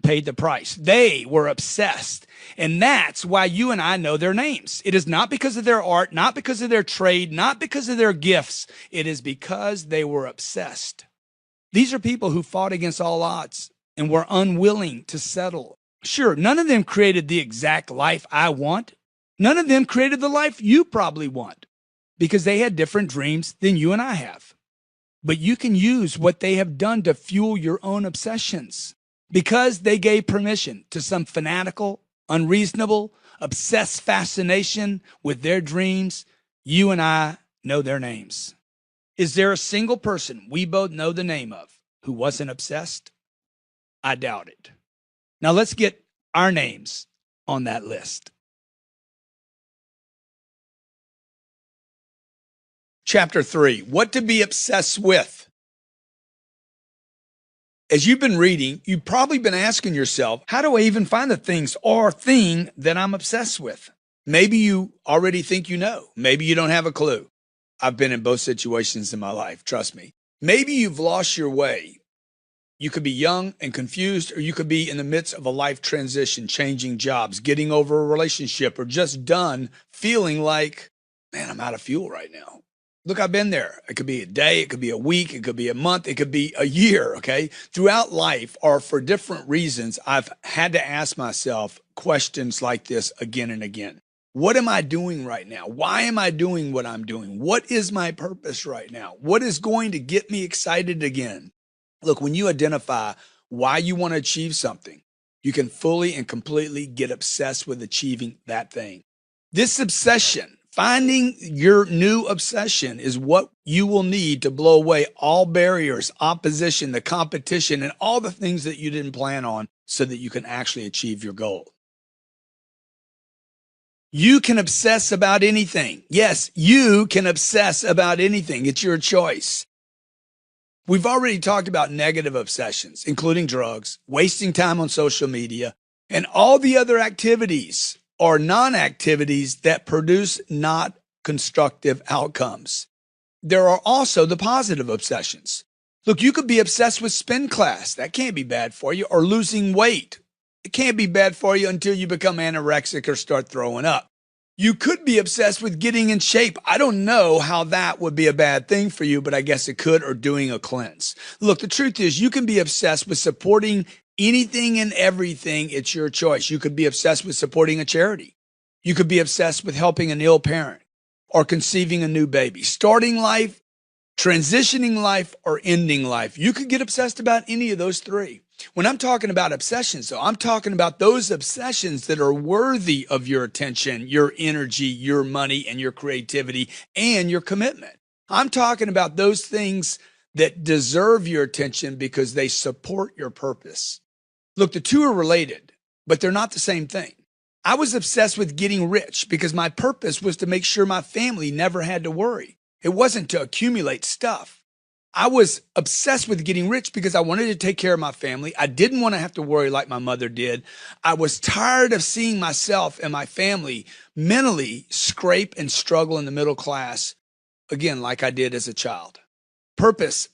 paid the price. They were obsessed. And that's why you and I know their names. It is not because of their art, not because of their trade, not because of their gifts. It is because they were obsessed. These are people who fought against all odds and were unwilling to settle. Sure, none of them created the exact life I want. None of them created the life you probably want because they had different dreams than you and I have. But you can use what they have done to fuel your own obsessions because they gave permission to some fanatical, unreasonable, obsessed fascination with their dreams. You and I know their names. Is there a single person we both know the name of who wasn't obsessed? I doubt it. Now let's get our names on that list. Chapter 3, what to be obsessed with. As you've been reading, you've probably been asking yourself, how do I even find the things or thing that I'm obsessed with? Maybe you already think you know. Maybe you don't have a clue. I've been in both situations in my life, trust me. Maybe you've lost your way. You could be young and confused, or you could be in the midst of a life transition, changing jobs, getting over a relationship, or just done feeling like, man, I'm out of fuel right now. Look, I've been there. It could be a day, it could be a week, it could be a month, it could be a year, okay? Throughout life, or for different reasons, I've had to ask myself questions like this again and again. What am I doing right now? Why am I doing what I'm doing? What is my purpose right now? What is going to get me excited again? Look, when you identify why you want to achieve something, you can fully and completely get obsessed with achieving that thing. This obsession, finding your new obsession, is what you will need to blow away all barriers, opposition, the competition, and all the things that you didn't plan on so that you can actually achieve your goal. You can obsess about anything. Yes, you can obsess about anything. It's your choice. We've already talked about negative obsessions, including drugs, wasting time on social media, and all the other activities or non-activities that produce not constructive outcomes. There are also the positive obsessions. Look, you could be obsessed with spin class. That can't be bad for you. Or losing weight. It can't be bad for you until you become anorexic or start throwing up. You could be obsessed with getting in shape. I don't know how that would be a bad thing for you, but I guess it could, or doing a cleanse. Look, the truth is you can be obsessed with supporting anything and everything. It's your choice. You could be obsessed with supporting a charity. You could be obsessed with helping an ill parent or conceiving a new baby, starting life, transitioning life, or ending life. You could get obsessed about any of those three. When I'm talking about obsessions, though, I'm talking about those obsessions that are worthy of your attention, your energy, your money, and your creativity, and your commitment. I'm talking about those things that deserve your attention because they support your purpose. Look, the two are related, but they're not the same thing. I was obsessed with getting rich because my purpose was to make sure my family never had to worry. It wasn't to accumulate stuff. I was obsessed with getting rich because I wanted to take care of my family. I didn't want to have to worry like my mother did. I was tired of seeing myself and my family mentally scrape and struggle in the middle class, again, like I did as a child. Purpose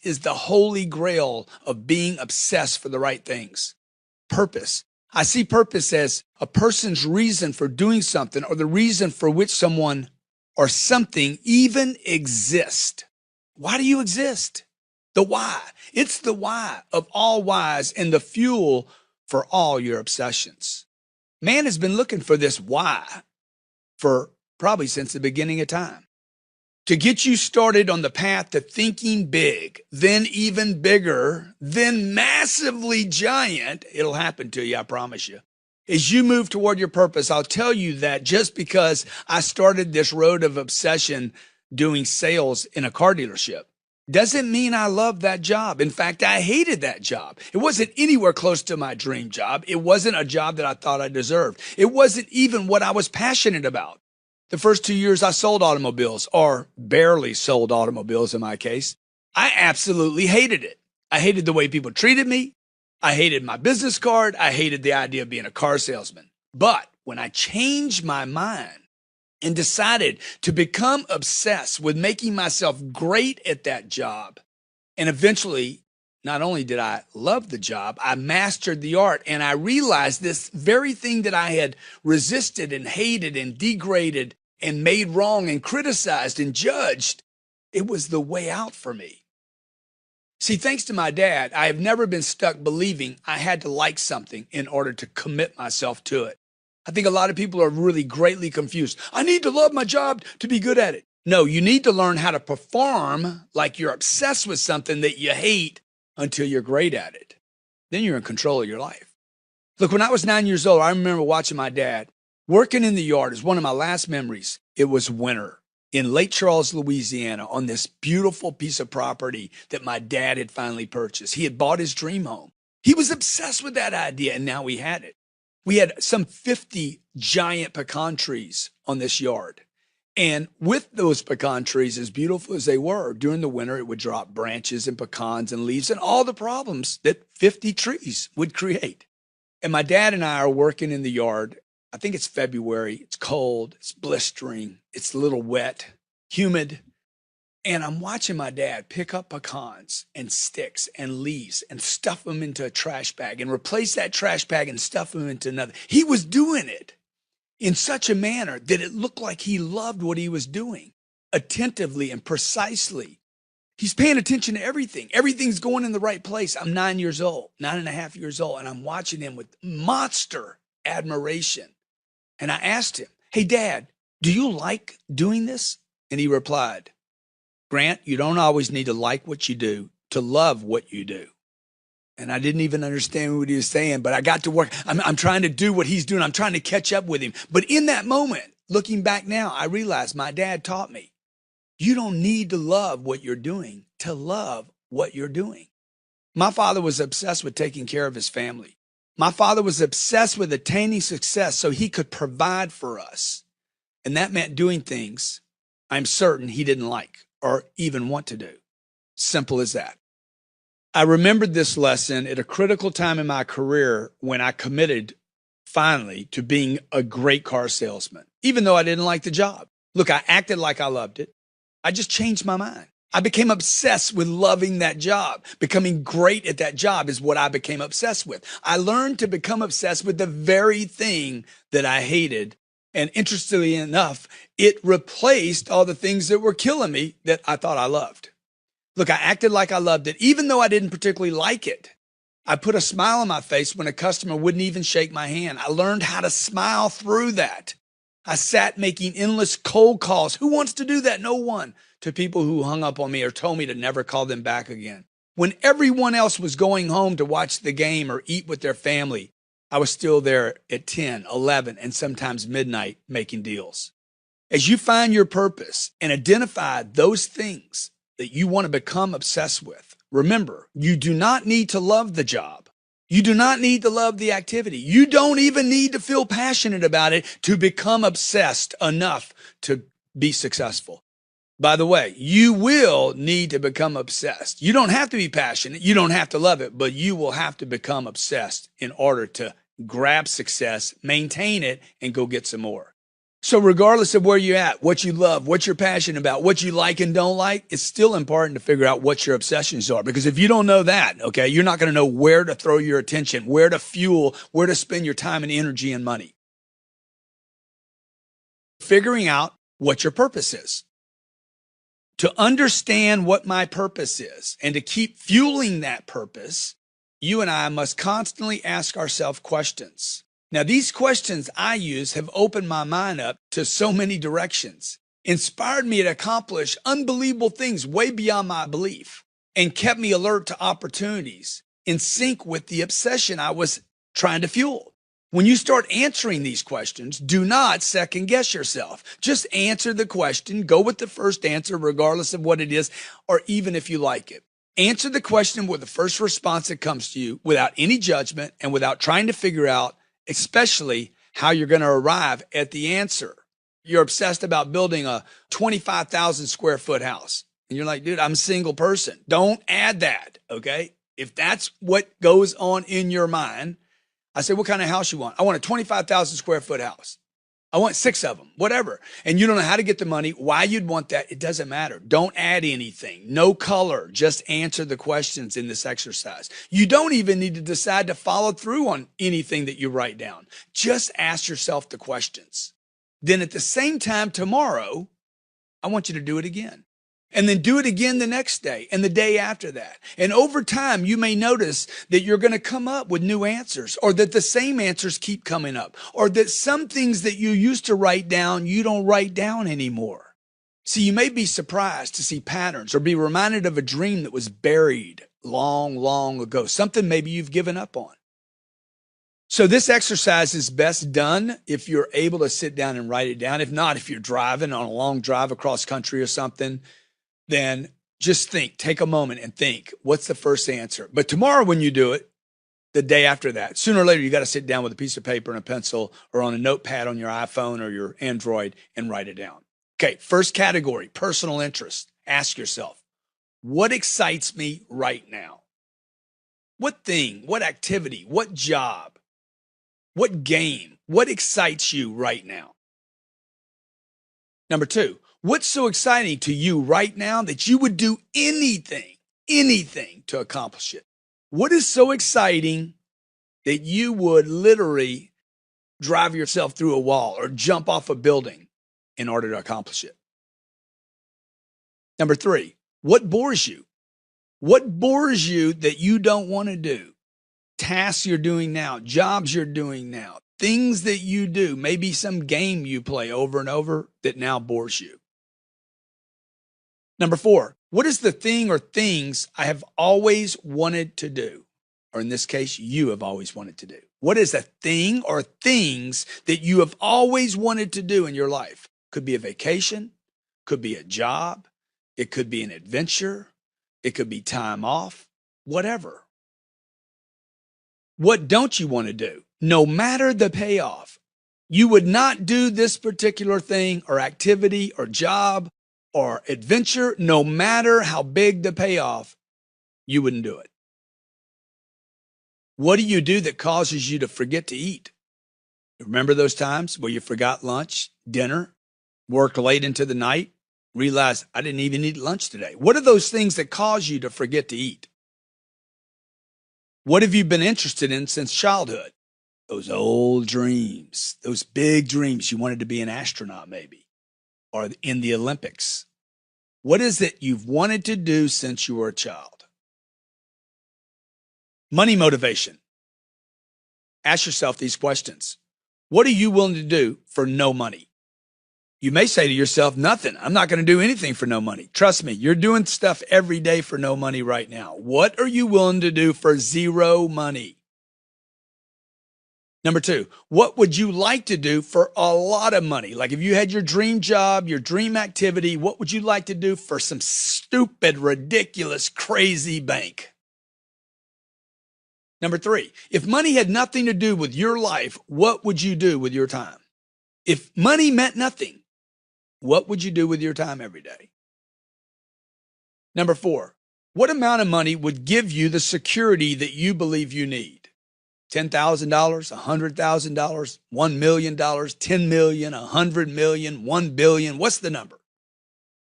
is the holy grail of being obsessed for the right things. Purpose. I see purpose as a person's reason for doing something, or the reason for which someone or something even exists. Why do you exist? The why. It's the why of all whys and the fuel for all your obsessions. Man has been looking for this why for probably since the beginning of time. To get you started on the path to thinking big, then even bigger, then massively giant, it'll happen to you, I promise you. As you move toward your purpose, I'll tell you that just because I started this road of obsession doing sales in a car dealership doesn't mean I love that job. In fact, I hated that job. It wasn't anywhere close to my dream job. It wasn't a job that I thought I deserved. It wasn't even what I was passionate about. The first 2 years I sold automobiles, or barely sold automobiles in my case, I absolutely hated it. I hated the way people treated me. I hated my business card. I hated the idea of being a car salesman. But when I changed my mind and decided to become obsessed with making myself great at that job, and eventually not only did I love the job, I mastered the art, and I realized this very thing that I had resisted and hated and degraded and made wrong and criticized and judged, it was the way out for me. See, thanks to my dad, I have never been stuck believing I had to like something in order to commit myself to it. I think a lot of people are really greatly confused. I need to love my job to be good at it. No, you need to learn how to perform like you're obsessed with something that you hate until you're great at it. Then you're in control of your life. Look, when I was 9 years old, I remember watching my dad working in the yard. Is one of my last memories. It was winter in Lake Charles, Louisiana, on this beautiful piece of property that my dad had finally purchased. He had bought his dream home. He was obsessed with that idea, and now we had it. We had some 50 giant pecan trees on this yard. And with those pecan trees, as beautiful as they were, during the winter, it would drop branches and pecans and leaves and all the problems that 50 trees would create. And my dad and I are working in the yard. I think it's February. It's cold. It's blistering. It's a little wet, humid. And I'm watching my dad pick up pecans and sticks and leaves and stuff them into a trash bag and replace that trash bag and stuff them into another. He was doing it in such a manner that it looked like he loved what he was doing, attentively and precisely. He's paying attention to everything. Everything's going in the right place. I'm 9 years old, 9.5 years old, and I'm watching him with monster admiration. And I asked him, hey, Dad, do you like doing this? And he replied, Grant, you don't always need to like what you do to love what you do. And I didn't even understand what he was saying, but I got to work. I'm trying to do what he's doing. I'm trying to catch up with him. But in that moment, looking back now, I realized my dad taught me, you don't need to love what you're doing to love what you're doing. My father was obsessed with taking care of his family. My father was obsessed with attaining success so he could provide for us. And that meant doing things I'm certain he didn't like or even want to do. Simple as that. I remembered this lesson at a critical time in my career when I committed finally to being a great car salesman, even though I didn't like the job. Look, I acted like I loved it. I just changed my mind. I became obsessed with loving that job. Becoming great at that job is what I became obsessed with. I learned to become obsessed with the very thing that I hated. And interestingly enough, it replaced all the things that were killing me that I thought I loved. Look, I acted like I loved it, even though I didn't particularly like it. I put a smile on my face when a customer wouldn't even shake my hand. I learned how to smile through that. I sat making endless cold calls. Who wants to do that? No one. To people who hung up on me or told me to never call them back again. When everyone else was going home to watch the game or eat with their family, I was still there at 10, 11, and sometimes midnight making deals. As you find your purpose and identify those things that you want to become obsessed with, remember, you do not need to love the job. You do not need to love the activity. You don't even need to feel passionate about it to become obsessed enough to be successful. By the way, you will need to become obsessed. You don't have to be passionate. You don't have to love it, but you will have to become obsessed in order to grab success, maintain it, and go get some more. So regardless of where you're at, what you love, what you're passionate about, what you like and don't like, it's still important to figure out what your obsessions are. Because if you don't know that, okay, you're not going to know where to throw your attention, where to fuel, where to spend your time and energy and money. Figuring out what your purpose is. To understand what my purpose is and to keep fueling that purpose, you and I must constantly ask ourselves questions. Now, these questions I use have opened my mind up to so many directions, inspired me to accomplish unbelievable things way beyond my belief, and kept me alert to opportunities in sync with the obsession I was trying to fuel. When you start answering these questions, do not second guess yourself. Just answer the question. Go with the first answer, regardless of what it is, or even if you like it. Answer the question with the first response that comes to you without any judgment and without trying to figure out, especially how you're going to arrive at the answer. You're obsessed about building a 25,000 square foot house. And you're like, dude, I'm a single person. Don't add that, okay? If that's what goes on in your mind, I say, what kind of house you want? I want a 25,000 square foot house. I want 6 of them, whatever. And you don't know how to get the money, why you'd want that. It doesn't matter. Don't add anything. No color. Just answer the questions in this exercise. You don't even need to decide to follow through on anything that you write down. Just ask yourself the questions. Then at the same time tomorrow, I want you to do it again. And then do it again the next day and the day after that. And over time, you may notice that you're going to come up with new answers, or that the same answers keep coming up, or that some things that you used to write down, you don't write down anymore. See, you may be surprised to see patterns or be reminded of a dream that was buried long, long ago, something maybe you've given up on. So this exercise is best done if you're able to sit down and write it down. If not, if you're driving on a long drive across country or something, then just think, take a moment and think, what's the first answer? But tomorrow when you do it, the day after that, sooner or later, you got to sit down with a piece of paper and a pencil or on a notepad on your iPhone or your Android and write it down. Okay, first category, personal interest. Ask yourself, what excites me right now? What thing, what activity, what job, what game, what excites you right now? Number 2, what's so exciting to you right now that you would do anything to accomplish it? What is so exciting that you would literally drive yourself through a wall or jump off a building in order to accomplish it? Number 3, what bores you? What bores you that you don't want to do? Tasks you're doing now, jobs you're doing now, things that you do, maybe some game you play over and over that now bores you. Number 4, what is the thing or things I have always wanted to do? Or in this case, you have always wanted to do. What is a thing or things that you have always wanted to do in your life? Could be a vacation, could be a job, it could be an adventure, it could be time off, whatever. What don't you want to do? No matter the payoff, you would not do this particular thing or activity or job or adventure, no matter how big the payoff, you wouldn't do it. What do you do that causes you to forget to eat? Remember those times where you forgot lunch, dinner, worked late into the night, realized I didn't even eat lunch today? What are those things that cause you to forget to eat? What have you been interested in since childhood? Those old dreams, those big dreams. You wanted to be an astronaut maybe, or in the Olympics. What is it you've wanted to do since you were a child? Money motivation. Ask yourself these questions. What are you willing to do for no money? You may say to yourself, nothing. I'm not going to do anything for no money. Trust me, you're doing stuff every day for no money right now. What are you willing to do for zero money? Number 2, what would you like to do for a lot of money? Like if you had your dream job, your dream activity, what would you like to do for some stupid, ridiculous, crazy bank? Number 3, if money had nothing to do with your life, what would you do with your time? If money meant nothing, what would you do with your time every day? Number 4, what amount of money would give you the security that you believe you need? $10,000, $100,000, $1 million, $10 million, $100 million, $1 billion. What's the number?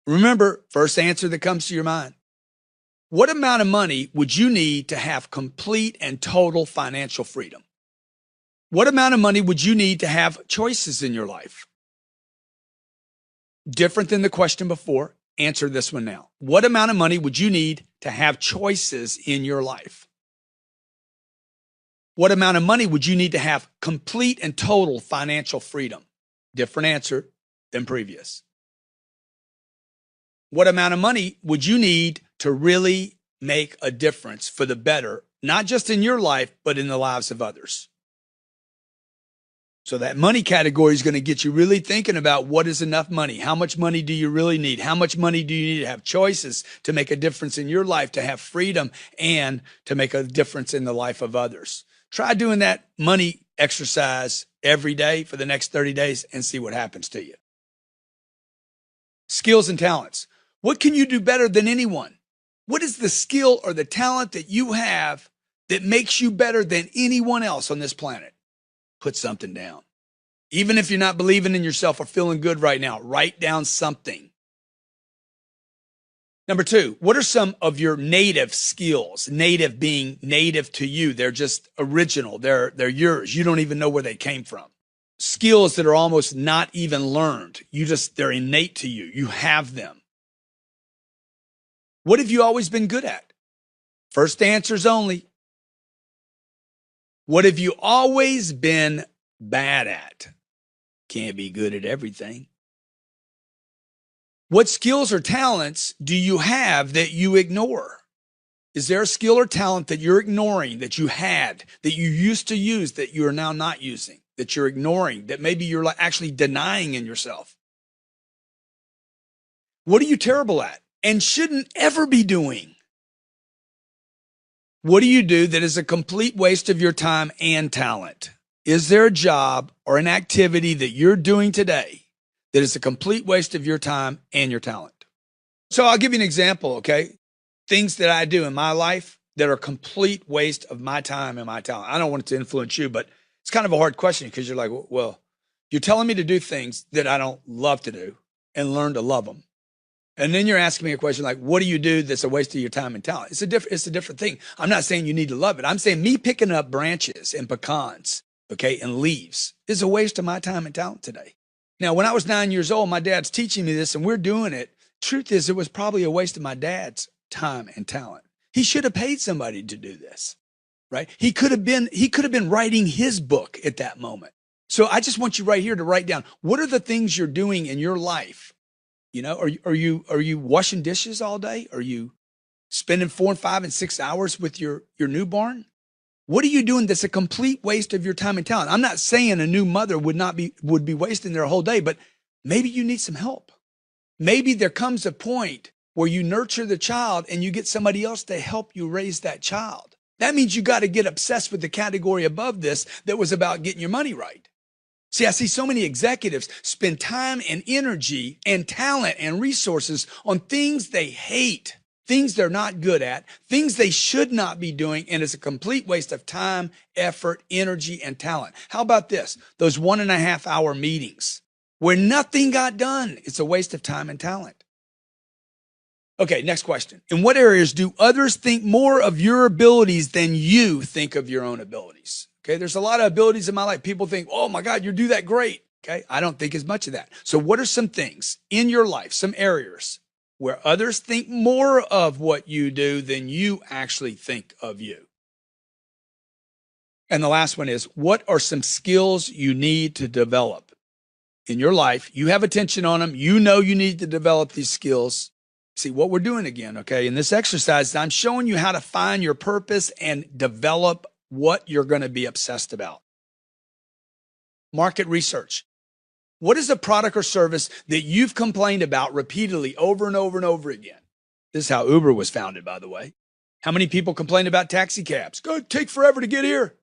Remember, first answer that comes to your mind. What amount of money would you need to have complete and total financial freedom? What amount of money would you need to have choices in your life? Different than the question before. Answer this one now. What amount of money would you need to have choices in your life? What amount of money would you need to have complete and total financial freedom? Different answer than previous. What amount of money would you need to really make a difference for the better, not just in your life, but in the lives of others? So that money category is going to get you really thinking about what is enough money? How much money do you really need? How much money do you need to have choices to make a difference in your life, to have freedom, and to make a difference in the life of others? Try doing that money exercise every day for the next 30 days and see what happens to you. Skills and talents. What can you do better than anyone? What is the skill or the talent that you have that makes you better than anyone else on this planet? Put something down. Even if you're not believing in yourself or feeling good right now, write down something. Number 2, what are some of your native skills? Native being native to you. They're just original. They're yours. You don't even know where they came from. Skills that are almost not even learned. They're innate to you. You have them. What have you always been good at? First answers only. What have you always been bad at? Can't be good at everything. What skills or talents do you have that you ignore? Is there a skill or talent that you're ignoring, that you had, that you used to use, that you are now not using, that you're ignoring, that maybe you're actually denying in yourself? What are you terrible at and shouldn't ever be doing? What do you do that is a complete waste of your time and talent? Is there a job or an activity that you're doing today that is a complete waste of your time and your talent? So I'll give you an example, okay? Things that I do in my life that are a complete waste of my time and my talent. I don't want it to influence you, but it's kind of a hard question because you're like, well, you're telling me to do things that I don't love to do and learn to love them. And then you're asking me a question like, what do you do that's a waste of your time and talent? It's a different thing. I'm not saying you need to love it. I'm saying me picking up branches and pecans, okay, and leaves is a waste of my time and talent today. Now, when I was 9 years old, my dad's teaching me this and we're doing it. Truth is, it was probably a waste of my dad's time and talent. He should have paid somebody to do this, right? He could have been writing his book at that moment. So I just want you right here to write down, what are the things you're doing in your life? You know, are you washing dishes all day? Are you spending 4 and 5 and 6 hours with your newborn? What are you doing that's a complete waste of your time and talent? I'm not saying a new mother would be wasting their whole day, but maybe you need some help. Maybe there comes a point where you nurture the child and you get somebody else to help you raise that child. That means you got to get obsessed with the category above this that was about getting your money right. See, I see so many executives spend time and energy and talent and resources on things they hate, things they're not good at, things they should not be doing, and it's a complete waste of time, effort, energy, and talent. How about this? Those 1.5 hour meetings where nothing got done. It's a waste of time and talent. Okay, next question. In what areas do others think more of your abilities than you think of your own abilities? Okay, there's a lot of abilities in my life. People think, oh my God, you do that great. Okay, I don't think as much of that. So what are some things in your life, some areas where others think more of what you do than you actually think of you? And the last one is, what are some skills you need to develop in your life? You have attention on them. You know you need to develop these skills. See what we're doing again, okay? In this exercise, I'm showing you how to find your purpose and develop what you're going to be obsessed about. Market research. What is a product or service that you've complained about repeatedly over and over and over again? This is how Uber was founded, by the way. How many people complain about taxi cabs? Go take forever to get here.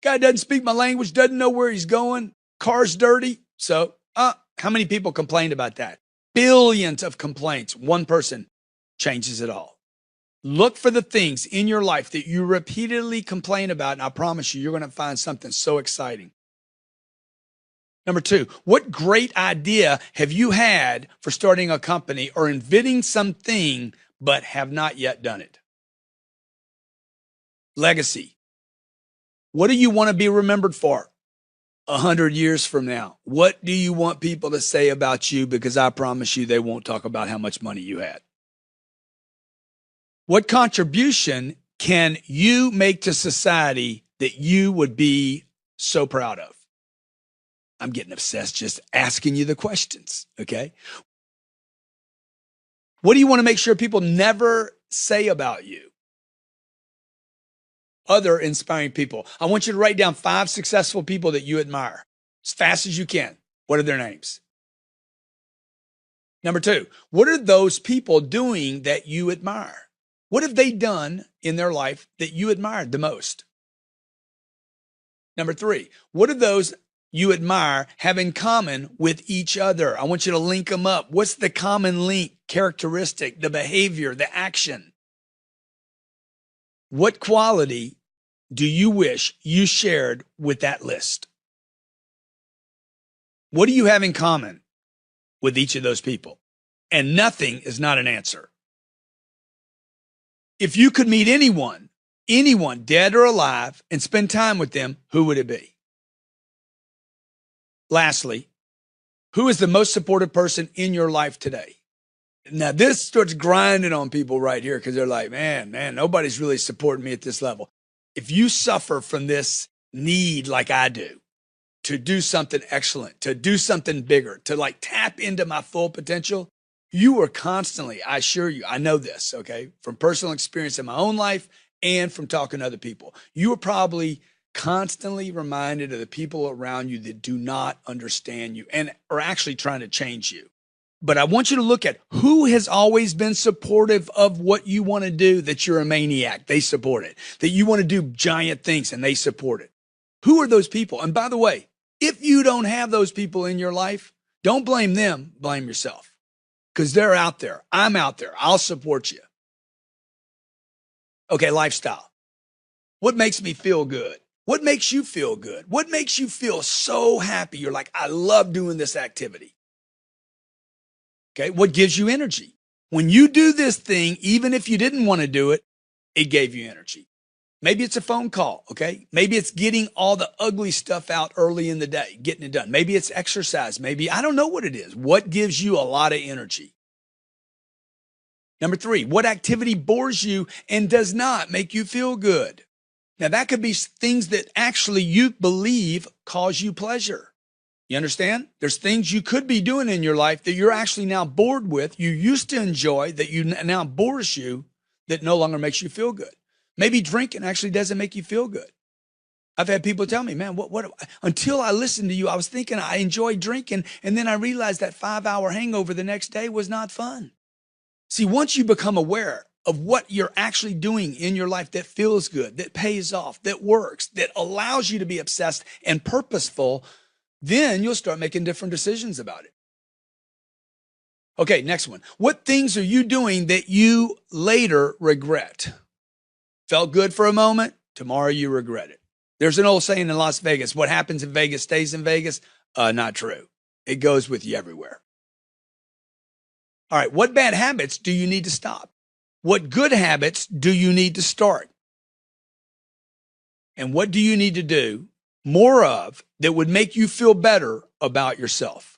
Guy doesn't speak my language, doesn't know where he's going. Car's dirty. So, how many people complained about that? Billions of complaints. One person changes it all. Look for the things in your life that you repeatedly complain about, and I promise you, you're going to find something so exciting. Number 2, what great idea have you had for starting a company or inventing something but have not yet done it? Legacy. What do you want to be remembered for 100 years from now? What do you want people to say about you? Because I promise you, they won't talk about how much money you had. What contribution can you make to society that you would be so proud of? I'm getting obsessed just asking you the questions, okay? What do you want to make sure people never say about you? Other inspiring people. I want you to write down 5 successful people that you admire as fast as you can. What are their names? Number 2, what are those people doing that you admire? What have they done in their life that you admired the most? Number 3, what do those you admire have in common with each other? I want you to link them up. What's the common link, characteristic, the behavior, the action? What quality do you wish you shared with that list? What do you have in common with each of those people? And nothing is not an answer. If you could meet anyone, dead or alive, and spend time with them, who would it be? Lastly, who is the most supportive person in your life today? Now, this starts grinding on people right here because they're like, man, nobody's really supporting me at this level. If you suffer from this need like I do, to do something excellent, to do something bigger, to like tap into my full potential, you are constantly, I assure you, I know this, okay, from personal experience in my own life and from talking to other people, you are probably constantly reminded of the people around you that do not understand you and are actually trying to change you. But I want you to look at who has always been supportive of what you want to do, that you're a maniac, they support it, that you want to do giant things and they support it. Who are those people? And by the way, if you don't have those people in your life, don't blame them, blame yourself. Because they're out there. I'm out there. I'll support you. Okay, lifestyle. What makes me feel good? What makes you feel good? What makes you feel so happy? You're like, I love doing this activity. Okay, what gives you energy? When you do this thing, even if you didn't want to do it, it gave you energy. Maybe it's a phone call, okay? Maybe it's getting all the ugly stuff out early in the day, getting it done. Maybe it's exercise. Maybe, I don't know what it is. What gives you a lot of energy? Number 3, what activity bores you and does not make you feel good? Now, that could be things that actually you believe cause you pleasure. You understand? There's things you could be doing in your life that you're actually now bored with, you used to enjoy, that you now bores you, that no longer makes you feel good. Maybe drinking actually doesn't make you feel good. I've had people tell me, man, until I listened to you, I was thinking I enjoyed drinking, and then I realized that 5-hour hangover the next day was not fun. See, once you become aware of what you're actually doing in your life that feels good, that pays off, that works, that allows you to be obsessed and purposeful, then you'll start making different decisions about it. Okay, next one. What things are you doing that you later regret? Felt good for a moment, tomorrow you regret it. There's an old saying in Las Vegas, what happens in Vegas stays in Vegas. Not true. It goes with you everywhere. All right, what bad habits do you need to stop? What good habits do you need to start? And what do you need to do more of that would make you feel better about yourself?